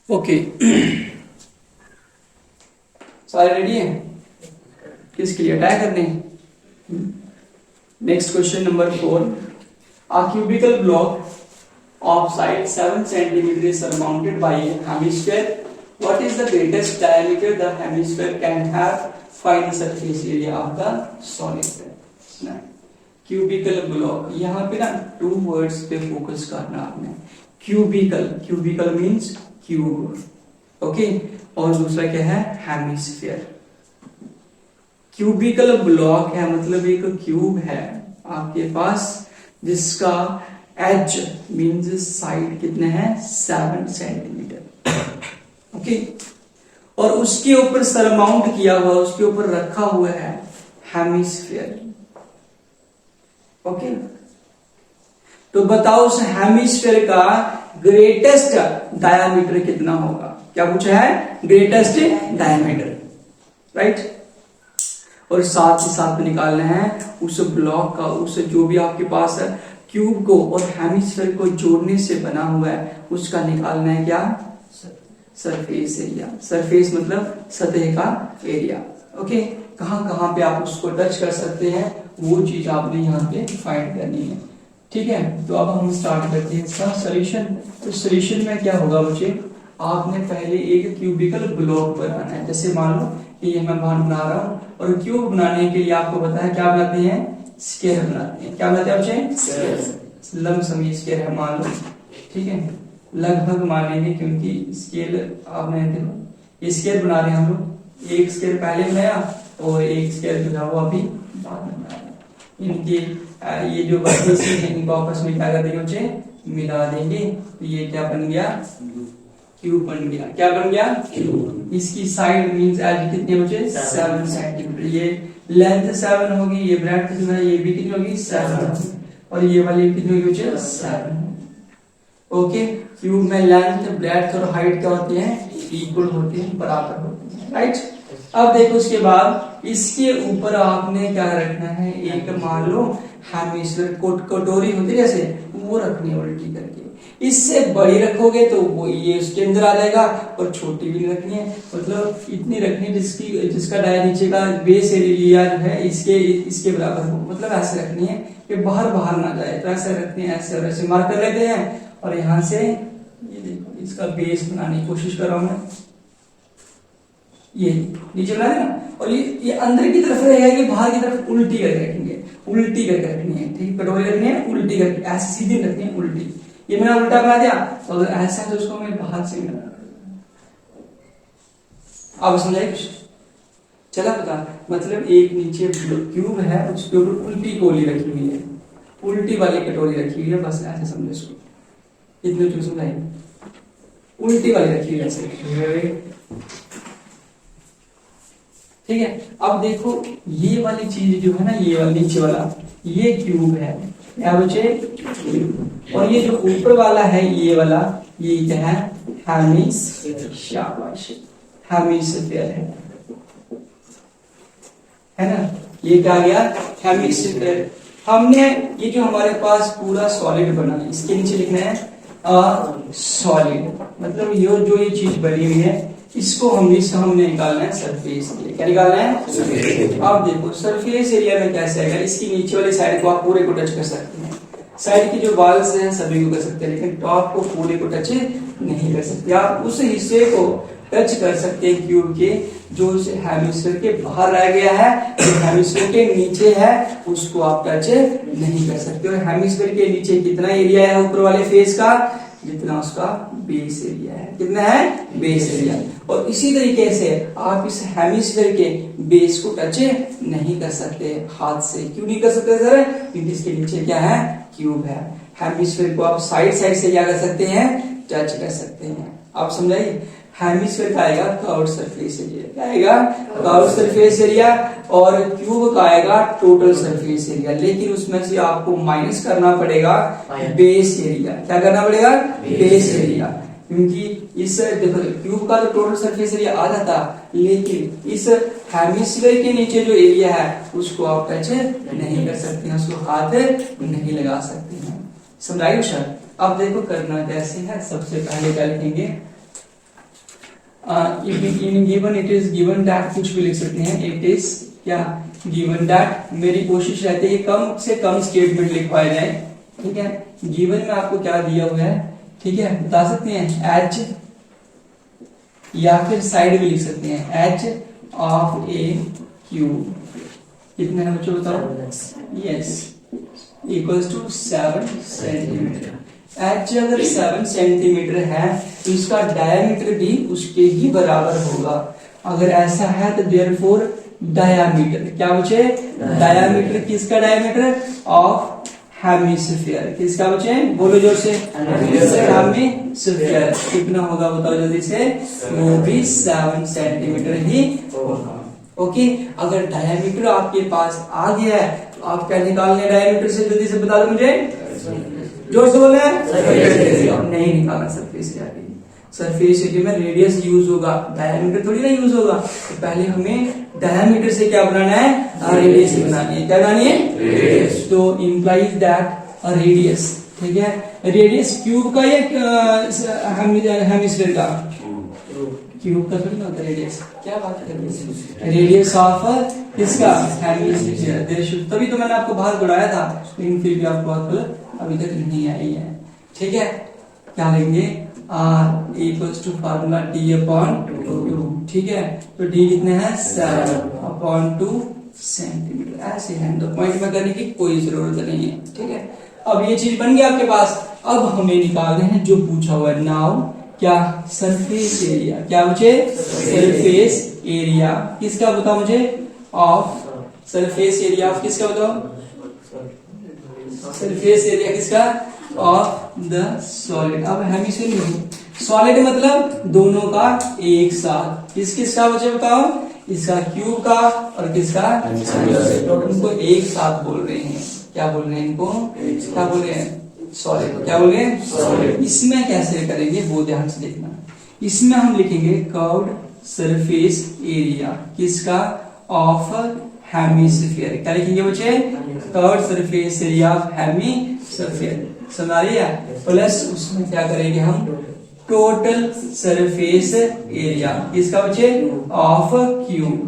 Okay सारे ready हैं? किसके लिए अटैक करने? Next question number 4। A cubical block of side 7 centimeter is surmounted by a hemisphere. What is the greatest diameter the hemisphere can have? Find the surface area of the solid. Cubical block, यहाँ पे ना 2 words पे focus करना आपने। Cubical, cubical means cube, okay, और दूसरा क्या है? हेमिस्फीयर। क्यूबिकल ब्लॉक है मतलब एक क्यूब है आपके पास जिसका एज मीन्स साइड कितने हैं? 7 सेंटीमीटर, ओके, और उसके ऊपर सरमाउंट किया हुआ, उसके ऊपर रखा हुआ है हेमिस्फीयर, ओके। तो बताओ उस हेमिस्फीयर का ग्रेटेस्ट डायामीटर कितना होगा? क्या पूछा है? Greatest diameter, right. और साथ ही साथ निकालना है उस ब्लॉक का, उस जो भी आपके पास है क्यूब को और हेमिस्फीयर को जोड़ने से बना हुआ है उसका निकालना है क्या? Surface area. सरफेस मतलब सतह का एरिया, ओके। कहां कहां पे आप उसको टच कर सकते हैं वो चीज आपने यहाँ पे फाइंड करनी है, ठीक है। तो अब हम स्टार्ट करते हैं इसका सॉल्यूशन। तो सॉल्यूशन में क्या होगा बच्चे? आपने पहले एक क्यूबिकल ब्लॉक बनाना है। जैसे मान लो कि ये मैं बना रहा हूँ और क्यूब बनाने के लिए आपको पता है क्या बनाते हैं? स्क्वायर बनाते हैं। क्या बनाते हैं बच्चे? लमसम स्क्वायर है मान लो, ठीक है, लगभग मानेंगे क्योंकि स्केल आपने देखो स्क्वायर बना रहे हैं हम लोग। एक स्क्वायर पहले बनाया और एक स्क्वायर जो है वो अभी बाद में बनाया। इनके ये जो वर्टिसेस हैं इनको आपस में क्या कर देंगे बच्चे? मिला देंगे। तो ये क्या बन गया? क्यूब बन गया। क्या बन गया? क्यूब। इसकी साइड मींस एज कितने बच्चे? 7 सेंटीमीटर। ये लेंथ 7 होगी, ये ब्रेड्थ जो है ये भी कितनी होगी? 7, और ये वाली कितनी होगी बच्चे? 7, ओके। क्यूब में लेंथ, ब्रेड्थ और हाइट क्या होती है? इक्वल होती है, बराबर होती है, राइट। अब देखो उसके बाद इसके ऊपर आपने क्या रखना है? एक मान लो हेमिस्फीयर कटोरी होती है जैसे, वो रखनी है उल्टी करके। इससे बड़ी रखोगे तो वो ये उसके अंदर आ जाएगा, और छोटी भी रखनी है, मतलब इतनी रखनी है जिसका नीचे का बेस एरिया जो है इसके बराबर हो, मतलब ऐसे रखनी है कि बाहर ना जाए। तो ऐसे रखनी है, ऐसे और ऐसे मार्क कर लेते हैं, और यहाँ से ये देखो इसका बेस बनाने की कोशिश कर रहा हूं मैं। ये नीचे बना देना, और ये अंदर की तरफ रहेगा, ये बाहर की तरफ उल्टी करके रखेंगे, उल्टी करके रखनी है, ठीक। कटोरी रखनी है उल्टी करके, ऐसे सीधी रखनी है उल्टी। ये मैंने उल्टा बना दिया, तो अगर ऐसा है तो उसको मैं बाहर से बना। अब समझाइए कुछ? चला पता? मतलब एक नीचे क्यूब है, उसके ऊपर उल्टी गोली रखी हुई है, उल्टी वाली कटोरी रखी हुई है, बस ऐसे समझो इसको। इतने क्यों समझाइए? उल्टी वाली रखी हुई है ऐसे, ठीक है। अब देखो ये वाली चीज जो है ना, ये वाला नीचे वाला ये क्यूब है, क्या बच्चे? और ये जो ऊपर वाला है ये वाला, ये क्या है? हेमिस्फीयर। शाबाश, हेमिस्फीयर है ना। ये क्या गया? हेमिस्फीयर। हमने ये जो हमारे पास पूरा सॉलिड बना है, इसके नीचे लिखना है सॉलिड, मतलब ये चीज बनी हुई है इसको हमने निकालना है सरफेस एरिया। क्या निकालना है? अब देखो सरफेस एरिया में कैसे आएगा? इसकी नीचे वाली साइड को आप पूरे को टच कर सकते हैं, साइड की जो वॉल्स हैं सभी को कर सकते हैं, लेकिन टॉप को पूरे को टच नहीं कर सकते। आप उस हिस्से को टच कर सकते हैं क्यूब के जो हेमिस्फीयर के बाहर रह गया है, जो हेमिस्फीयर के नीचे है उसको आप टच नहीं कर सकते। और हेमिस्फीयर के नीचे कितना एरिया है ऊपर वाले फेस का? जितना उसका बेस एरिया है। कितना है? Base area. और इसी तरीके से आप इस हेमिस्फीयर के बेस को टच नहीं कर सकते हाथ से। क्यों नहीं कर सकते सर? क्योंकि इसके नीचे क्या है? क्यूब है। हेमिस्फीयर को आप साइड से क्या कर सकते हैं? टच कर सकते हैं। आप समझाइए? हेमिस्फीयर का आएगा कर्व्ड सरफेस एरिया, क्या आएगा? कर्व्ड सरफेस एरिया, और क्यूब का आएगा टोटल सरफेस एरिया। लेकिन उसमें से आपको माइनस करना पड़ेगा बेस एरिया। क्या करना पड़ेगा? Base area. क्योंकि इस देखो क्यूब का तो टोटल सरफेस एरिया आ जाता, लेकिन इस हेमिस्फीयर के नीचे जो एरिया है उसको आप टच नहीं कर सकते हैं, उसको हाथ नहीं लगा सकते हैं। समझाइए सर? अब देखो करना कैसे है। सबसे पहले क्या लिखेंगे? In given it is given that, कुछ भी लिख सकते हैं, इट इज क्या गिवन दैट। मेरी कोशिश रहती है कि कम से कम स्टेटमेंट लिखवाया जाए, ठीक है। गिवन में आपको क्या दिया हुआ है, ठीक है, बता सकते हैं एच, या फिर साइड भी लिख सकते हैं, एच ऑफ ए क्यूब कितना है बच्चों बताओ, yes, equals to 7 centimetre. H अगर 7 सेंटीमीटर है तो इसका डायमीटर भी उसके ही बराबर होगा। अगर ऐसा है तो देयरफॉर डायमीटर क्या बचे, डायमीटर किसका, डायमीटर ऑफ हेमिस्फीयर, किसका बचे, बोलो जोर से, हेमिस्फीयर कितना होगा बताओ जल्दी से, वो भी 7 सेंटीमीटर ही होगा। ओके, अगर डायमीटर आपके पास आ गया है तो आप क्या निकालने डायमीटर से, जल्दी से बता दो मुझे, जोर से बोले, नहीं निकालना सरफेस एरिया। सरफेस एरिया में रेडियस यूज होगा, डायमीटर थोड़ी ना यूज होगा। तो पहले हमें डायमीटर से क्या बनाना है, रेडियस बनानी है। क्या बनानी है, रेडियस। तो इंप्लाइज दैट रेडियस, ठीक है, रेडियस क्यूब का या हेमिस्फीयर का, क्यूब का थोड़ी ना होता रेडियस, क्या बात कर रहे हैं, रेडियस ऑफ किसका, हेमिस्फीयर। तभी तो मैंने आपको बाहर बढ़ाया था, लेकिन फिर भी आपको अकल अभी तक नहीं आई है, ठीक है। क्या लेंगे, R equals to formula D upon 2, ठीक है। तो D कितने हैं, 7 अपॉन 2 सेंटीमीटर। ऐसे है, तो पॉइंट में करने की कोई जरूरत नहीं है, ठीक है। अब ये चीज बन गया आपके पास। अब हमें निकालने हैं जो पूछा हुआ है, नाउ क्या, सरफेस एरिया, क्या मुझे, सरफेस एरिया किसका बताओ मुझे, ऑफ, सरफेस एरिया ऑफ किसका बताओ, सरफेस एरिया किसका, ऑफ द सॉलिड। अब हेमिस्फीयर नहीं, सॉलिड मतलब दोनों का एक साथ, किस किसका बचे बताओ, इसका क्यूब का और किसका, उनको एक साथ बोल रहे हैं, क्या बोल रहे हैं इनको, क्या बोल रहे हैं, सॉलिड, क्या बोल रहे हैं, सॉलिड। इसमें कैसे करेंगे वो ध्यान से देखना। इसमें हम लिखेंगे कर्व्ड सरफेस एरिया किसका, ऑफ हेमिस्फीयर। क्या लिखेंगे बच्चे, curved surface area of hemisphere, समझ आ रही है। प्लस उसमें क्या करेंगे हम, टोटल सरफेस एरिया किसका बच्चे, ऑफ क्यूब।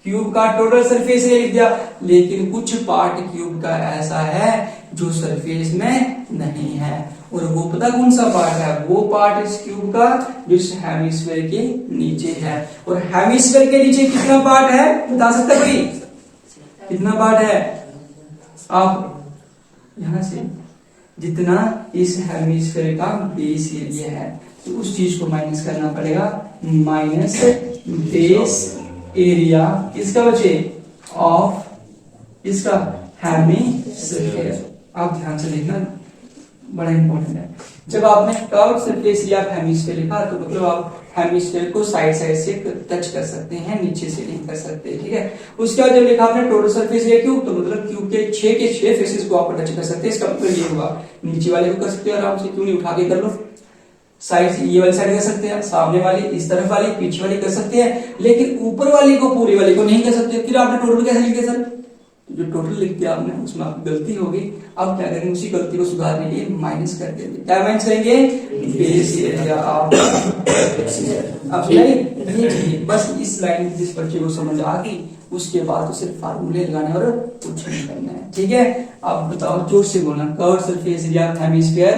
क्यूब का टोटल सरफेस एरिया लिख दिया, लेकिन कुछ पार्ट क्यूब का ऐसा है जो सरफेस में नहीं है, और वो पता कौन सा पार्ट है, वो पार्ट इस क्यूब का जो इस हेमिस्फीयर के नीचे है। और हेमिस्फीयर के नीचे कितना पार्ट है बता सकते कोई, कितना पार्ट है, आप यहां से जितना इस हेमिस्फीयर का बेस एरिया है तो उस चीज को माइनस करना पड़ेगा, माइनस बेस एरिया किसका बचे, ऑफ इसका हेमिस्फीयर। आप ध्यान से देखना, बड़ा इंपॉर्टेंट है। जब आपने curved surface area of hemisphere लिखा तो मतलब आप हेमिस्फीयर को साइड साइड से टच कर सकते हैं, नीचे से नहीं कर सकते, ठीक है। उसके बाद जब लिखा आपने टोटल सरफेस एरिया क्यूब, तो मतलब क्यूब के 6 के 6 फेसेस को आप टच कर सकते हैं। इसका मतलब ये हुआ, नीचे वाले को कर सकते हो आराम से, क्यों नहीं, उठा के कर लो, साइड से ये वाली साइड कर सकते हैं, सामने वाली, इस तरफ वाली, पीछे वाली कर सकते हैं, लेकिन ऊपर वाली को, पूरी वाली को नहीं कर सकते। फिर आपने टोटल कैसे लिखे सर, जो टोटल लिख दिया आपने उसमें आपकी गलती होगी। अब क्या करेंगे, उसी गलती को सुधारने के लिए माइनस कर देंगे, क्या माइनस करेंगे, बेस एरिया ऑफ। अब ये बस इस लाइन जिस बच्चे को समझ आ गई उसके बाद तो सिर्फ फार्मूले लगाने और कुछ नहीं करना है, ठीक है। अब बताओ, जोर से बोलना, curved surface area of hemisphere,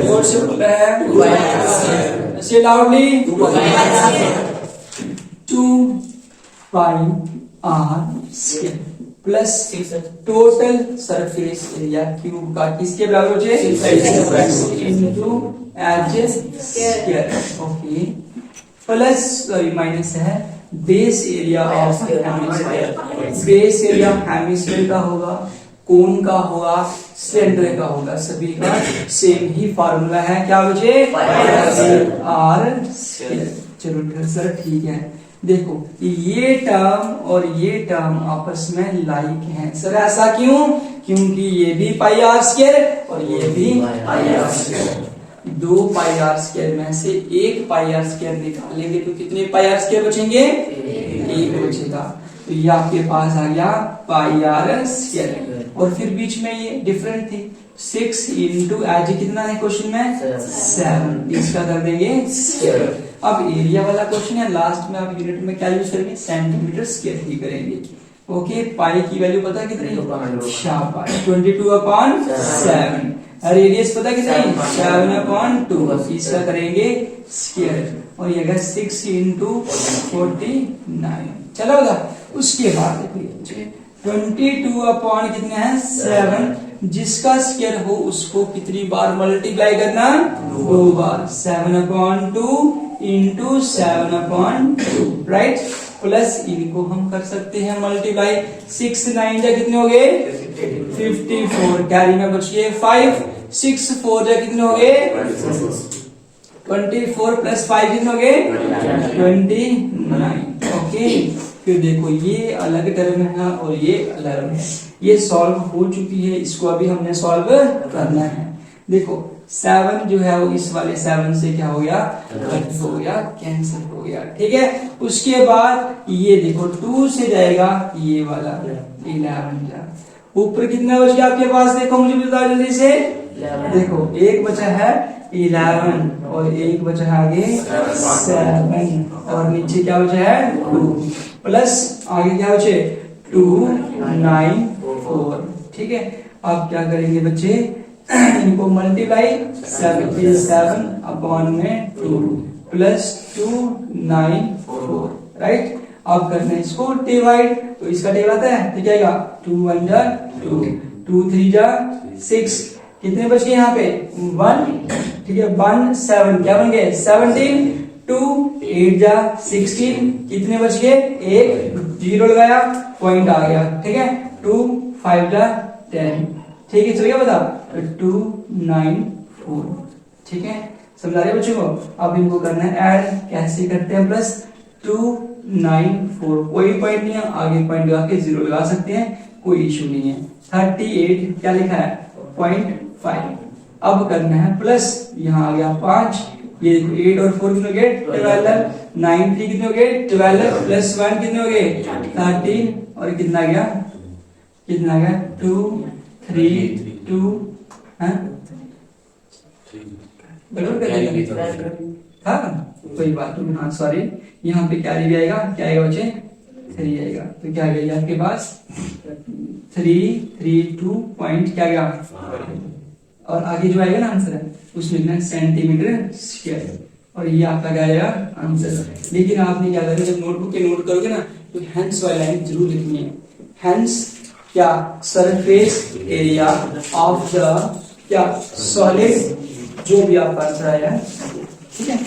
जोर से बोल रहा है, से loudly, 2 pi R square plus total surface area cube का किसके बराबर हो जाए, into H square, okay, plus sorry minus है base area of hemisphere. Base area hemisphere का होगा, कोन का होगा, सिलेंडर का होगा, सभी का सेम ही फार्मूला है, क्या बचे, आर स्क्वायर। चलो सर ठीक है, देखो ये टर्म और ये टर्म आपस में लाइक हैं। सर ऐसा क्यों, क्योंकि ये भी पाई आर स्क्वायर और ये भी pi R square. 2 pi R square में से 1 पाई आर स्क्वायर निकालेंगे तो कितने पाई आर स्क्वायर बचेंगे, 1 बचेगा। तो ये आपके पास आ गया पाई आर स्क्वायर, और फिर बीच में ये डिफरेंट थी 6 इंटू एज कितना है क्वेश्चन में 7, इसका कर देंगे स्क्वायर। अब एरिया वाला क्वेश्चन है, लास्ट में आप यूनिट में क्या यूज करेंगे, सेंटीमीटर स्क्वायर ही करेंगे। ओके, पाई की वैल्यू पता है कितनी, शाबाश 22/7। रेडियस पता है कितनी, 7/2। इसका करेंगे स्क्वायर और ये आएगा 6 × 49। चलो बता, उसके बाद देखिए 22 कितने हैं 7, जिसका स्क्वायर हो उसको कितनी बार मल्टीप्लाई करना, 2 बार। 7/2 × 7/2, राइट। प्लस इनको हम कर सकते हैं मल्टीप्लाई, 6 9 जा कितने हो गए 54, कैरी में बचिए 5, 6 4 जा कितने हो गए 24 प्लस 5 कितने हो गए 29। ओके, फिर देखो ये अलग टर्म है और ये अलग है, ये सॉल्व हो चुकी है, इसको अभी हमने सॉल्व करना है। देखो 7 जो है वो इस वाले 7 से क्या हो गया, कट हो गया, कैंसिल हो गया, ठीक है। उसके बाद ये देखो 2 से जाएगा ये वाला 11 जा, ऊपर कितना बच गया आपके पास, देखो मुझे बताओ जल्दी से। देखो एक बचा है 11 और एक बचा है आगे 7 और नीचे क्या बचा है 2, प्लस आगे क्या बचे 2 9 4, ठीक है। अब क्या करेंगे बच्चे, इनको मल्टीप्लाई 77/2 प्लस 2 9 4, राइट। अब करना है इसको डिवाइड, तो इसका डिवाइड आता है तो क्या आएगा 2 1 जा 2, 2 3 जा 6, कितने बच गए यहाँ पे 1, ठीक है 1 7, क्या बन गए 17, 2 8 जा 16, कितने बच गए 1, 0 लगाया पॉइंट आ गया, ठीक है। 2 5 जा 10, ठीक है, चल गया बता 2 9 4, ठीक है। समझा रहे बच्चों को। अब इनको करना है ऐड, कैसे करते हैं, प्लस 2 9 4, कोई पॉइंट नहीं है, आगे पॉइंट लगा के 0 लगा सकते हैं, कोई इशू नहीं है। 38 क्या लिखा है 0.5। अब करना है प्लस, यहाँ आ गया 5, ये 8 और 4 कितने हो गए 12, 9 3 कितने हो गए 12, प्लस 1 कितने हो गए 13 और कितना आ गया 2 3 2, हाँ कोई बात नहीं, हाँ सॉरी, यहाँ पे कैरी भी आएगा, क्या आएगा बच्चे 3 आएगा, तो क्या आएगा आपके पास 3 3 2 पॉइंट क्या आएगा, और आगे जो आएगा ना आंसर उसमें लिखना सेंटीमीटर स्क्वायर, और ये आपका क्या आएगा आंसर। लेकिन आपने क्या करना, जब नोटबुक के नोट करोगे ना तो हैंस वाली लाइन जरूर लिखनी है। हैंस क्या, सरफेस एरिया ऑफ द क्या सॉलिड, जो भी आपका आंसर आया, ठीक है।